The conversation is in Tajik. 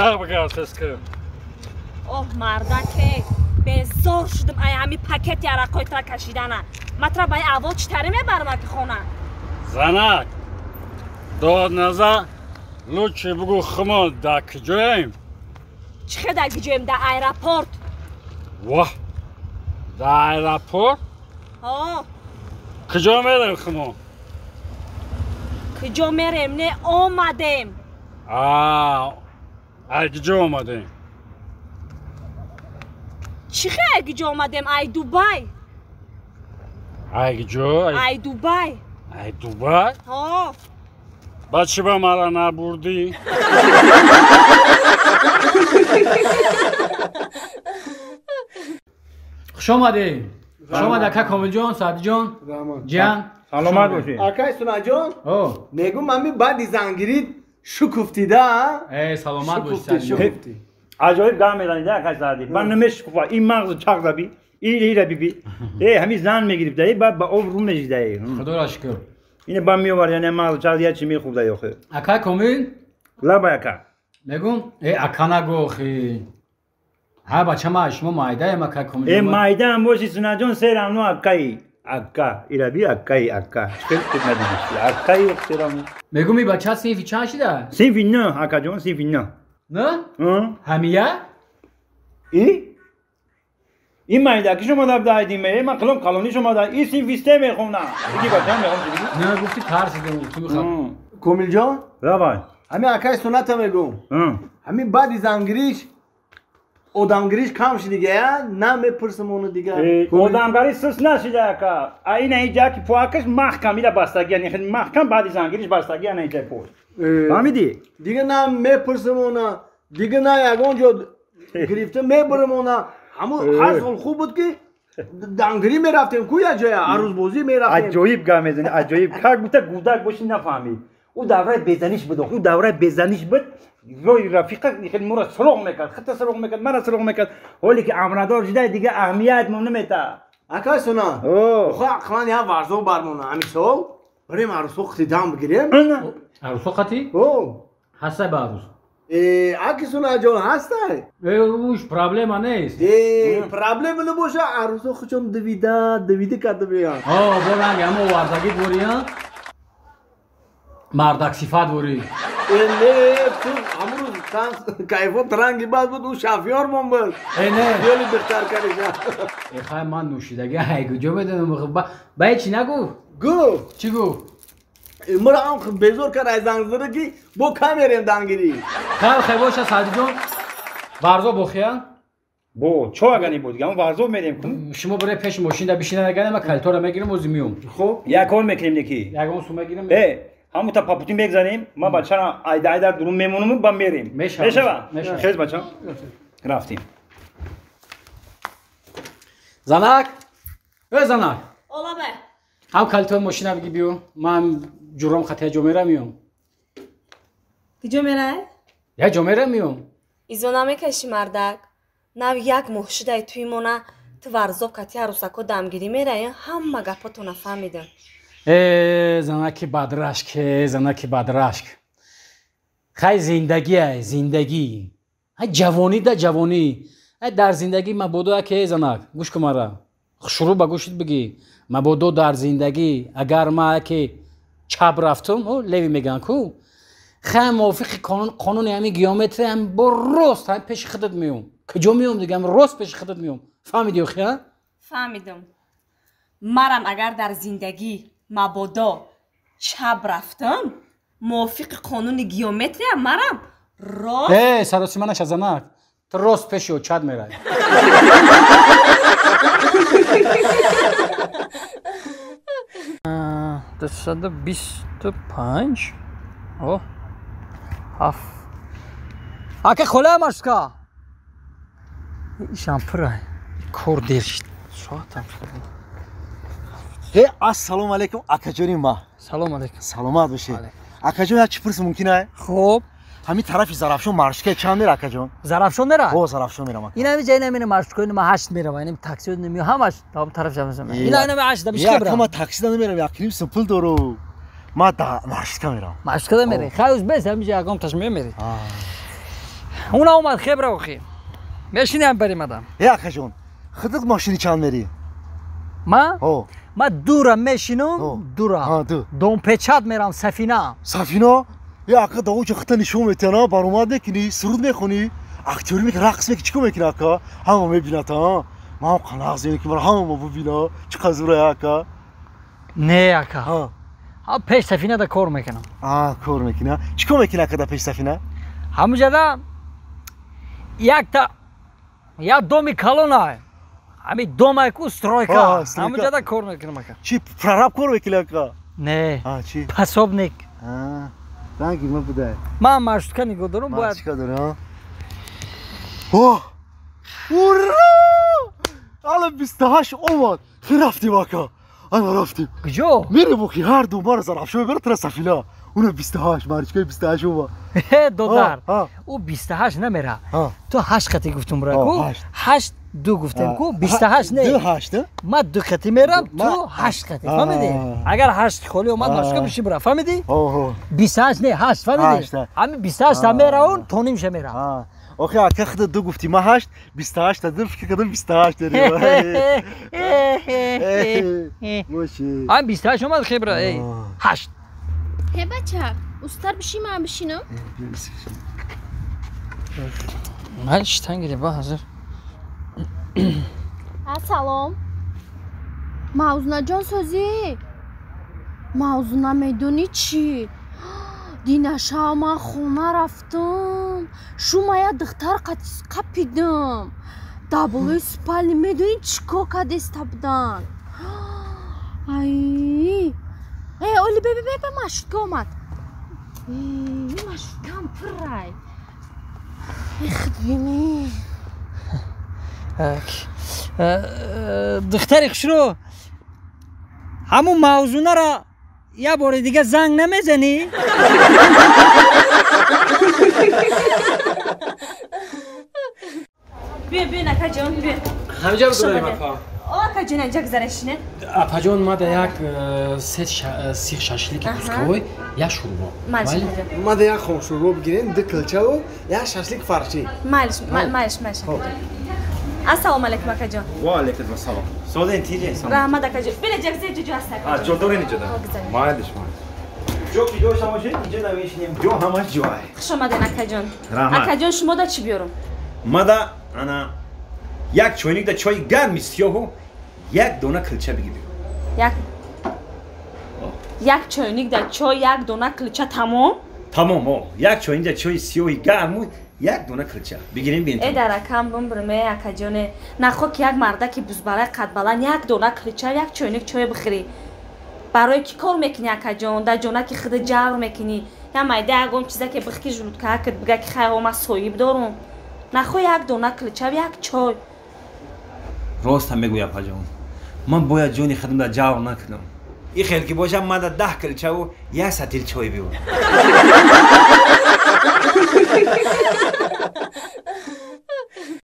داغ بگرد که اوه مردک بزار شدم ای همی پاکت یرقای تر کشیدنه مطرح بای اول چطوری میبرم که خونه زنک داد نزا لوچی بگو خما دا کجایم چه در گجایم در ایرپورت واه دا ایرپورت ها کجا میرم خما کجا میرم نه آمدیم ای کجا آمدیم چی خیلی کجا آمدیم ای دوبای ای کجا ای دوبای ای دوبای ها بچه با مرا نبردی خوش آمدیم خوش آمد اکا کامل جان سعدی جان جان سلامت باشی آکای سونا جان او میگم ممی بعد زنگیرید شکفتیده ای سلامت باشی شکفتی سعدی جان شکفتی عجایب گام میدانی ده کس زدی من نمیش کوفا این مغز چاق دبی این بی همین زن میگیرید دایی بعد با او رو میجیده خدا را شکر اینه با میوار یعنی مغز چاق دیگه چی میخوب دایی آخه اکا کامل لا با یکا میگم ای اکا نگو خی ها بچه ما شما مایده ایم اکا کامل ای جان مایده هم باشی سونا جان سیرم نو اکایی اکا ایرا بی اکایی اکا چکل کت ندیدیشی اکایی وقت سیرم میگم این بچه سیفی چند شده؟ سیفی نه اکا جان سیفی نه نه؟ همیه؟ این مایده که شما دب دایدیم من کلم کلونی شما داد این سیفیسته میخونم بگی بچه هم میخوام چی بگی؟ نه گفتی ترسیدم تو میخوام کومیل جان لا بای همین آکای سنت میگم همین بعد زنگیریش odamgiriş kalmış دیگه نه میپرسم اونو دیگه odamgiri سس نشیده که این اینجا که پاکش محکم میره بستگی یعنی خیلی محکم بعد زنگیریش بستگی یعنی اینجا پوش فهمیدی دیگه نه میپرسم اونا دیگه نه اونجا گرفته میبرم اونا همون هر سال خوب بود که دنگری میرفتیم کویا جای عروض بازی میرفتیم عجایب گام میزنی عجایب کار بوده گودک باشی نفهمی او دوره بزنیش بود او دوره بزنیش بود روی رفیقه خیلی مورا سرق میکرد خط سرق میکرد مرا سرق میکرد حالی که امردار جده دیگه اهمیت مون نمیده اکای سونا خو اقلان یا ورزو برمونه همیسو بریم عروسو خطیدم بگیریم عروسو خطی؟ او هسته به عروس اکی سونا جان هسته اوش پرابلم نیست پرابلم نباشه عروسو خودشون دویده کرده بیان برنگ همه وردگی بوری ها مردک صفت بوری نه تو همون کیفو ترنگی بعد بود اون شافیار من بود نه خیلی بهتر کردش خیلی من نوشیدگی هایگو جو بدونم با چی نگو گو چی گو مرا هم بزرگ کرد از زنگزره که با کمیریم دنگیری خیلی باشه سعدی جان ورزا بخیان بو چو اگانی بود گام ورزو میریم شما برای پیش ماشین دا بشینه نگه ما کلتور میگیریم و میوم خب یک کار میکنیم نکی یکم سو میگیریم همون تا پاپوتین بگذاریم ما بچه را ایده درون میمونیم با میریم میشه خیلی بچه رفتیم زنک زنک اولا به هم کلتور ماشین بگی بیو من جرم خطیه جمعه میوم کجا میره؟ یا جمعه میوم ایزو نمیکشی مردک نو یک محشده توی مونه تو ورزاب کتی عروسکو دمگیری میره همه گپاتو نفهمیدن زنکی بدرشک زنکی بدرشک خیلی زندگی جوانی ده جوانی در زندگی مبادا که زنک گوش کن مرا شروع به گوشت بگی مبادا در زندگی اگر ما که چپ رفتم لیوی میگن کو خیلی موافق قانون همین گیامتر هم با راست هم پیش خودت میوم کجا میوم دیگه هم راست پیش خودت میوم فهمیدی خیلی؟ فهمیدم مرم اگر در زندگی مبادا چپ رفتم موافق قانون گیومتری هم مرم راست سراسی منش از زنک تو راست پیشی و چپ میره 225 اوه هفت اگه خله ماشکا ایشان پره کور دیرشت ساعتم السلام علیکم اکاجونی ما سلام علیکم سلامت باشی اکاجون چی پرس ممکنه خوب همین طرفی زرافشان مارشکه چند میره اکاجون زرافشان میره او زرافشان میرم این همین جای نمیره مارشکه ما 8 میره این تاکسی نمی همش تا طرف جمع این همین 8 دمیش که برم ما تاکسی نمیرم یک کلیم سمپل دارو ما دا مارشکه میرم مارشکه میره خیلی بس همین جای اقام تاش میره اون اومد خبره اخی بشینیم بریم ادم یا آقا جون خودت ماشینی چند میری ما دورم میشینم دورم دو دوم پیچات میرم سفینه سفینه یا آقا داو چه خطا نشون میتونه برآمد نکنی سرود میخونی اکتوری میکنی رقص میکنی چیکار میکنی آقا همه میبینه تا ما قناع زینی که همه ببینه چه قزوره آقا نه آقا پیش سفینه دا کار میکنم کار میکنه چیکار میکنی آقا دا پیش سفینه همونجا دا یک دومی کلونه همین دومای کو استرویکا همونجا دا کار میکنم آقا چی پرراب کار میکنی آقا نه چی پسابنیک رنگی ما بوده من مشتکه نگو دارم باید مشتکه دارم اوه اورا حالا 28 اومد خیلی رفتیم آقا انا رفتیم کجا؟ میره بخی هر دو بار زرف شو بره تر سفینه اونو 28 مارچکه 28 اومد دودار او 28 نمیره تو 8 خطی گفتم برای کو 8 دو گفتم کو 28 نه 28 ما 2 خطی میرم تو 8 خطی فهمیدی اگر 8 خالی اومد مشکل میشه برا فهمیدی 28 نه 8 فهمیدی همین 28 تا میره اون تو نمیشه میره آخه آقا خود دو گفتی ما 8 28 تا در فکر کردم 28 داری باشه هم 28 اومد خبره 8 هی بچه استر بشی من بشینم من شتنگیری با حضر سلام موضوع جان سازی موضوع میدونی چی دین شب من خونه رفتم شما یا دختر قپیدم دابلوی سپالی میدونی چیکار کرده استبدن ای اولی بی مشتکه اومد این مشتکم پرای بینی دختر خشرو همون موضوع را یه بار دیگه زنگ نمیزنی؟ بیا نکا جان بیا همینجا رو داریم اپا آقا جان اینجا گذارشینه اپا جان ما در یک سیخ شاشلیک بوسکوی یا شوربا ما در یک خون شوربا بگیریم دو کلچه و یک شاشلیک فرشی مالش السلام علیکم اکا جان و علیکم السلام سوده انتیجه رحمت اکا جان بله جگزه جو هست جو داره اینجا دارم مالش جو که جوش هماشه اینجا نمیشنیم جو همش جوه خوش آمدین اکا جان رحمت اکا جان شما دا چی بیارم؟ ما دا انا یک چوینیک دا چای گرم سیاهو یک دونه کلچه بگی بیرون یک چوینیک دا چای یک دونه کلچه تمام یک چوینیک دا چای سیاهی گرم یک دونه کلچه بگیریم بین ای در کم بمبرمه اکا جان نخوا که یک مرده که بزباله قد بلند یک دونه کلچه یک چوینیک چای بخری برای کی کار میکنی اکا جان در جونه که خود جور میکنی یا مایده اگم چیزا که بخی جلود که هکت بگه که خیلی ما سویب دارم نخوا یک دونه کلچه و یک چای راست هم بگوی اپا جان من باید جونی خودم در جور نکنم این خیلی که باشم من در 10 کلچه و یک سطیل چای بیارم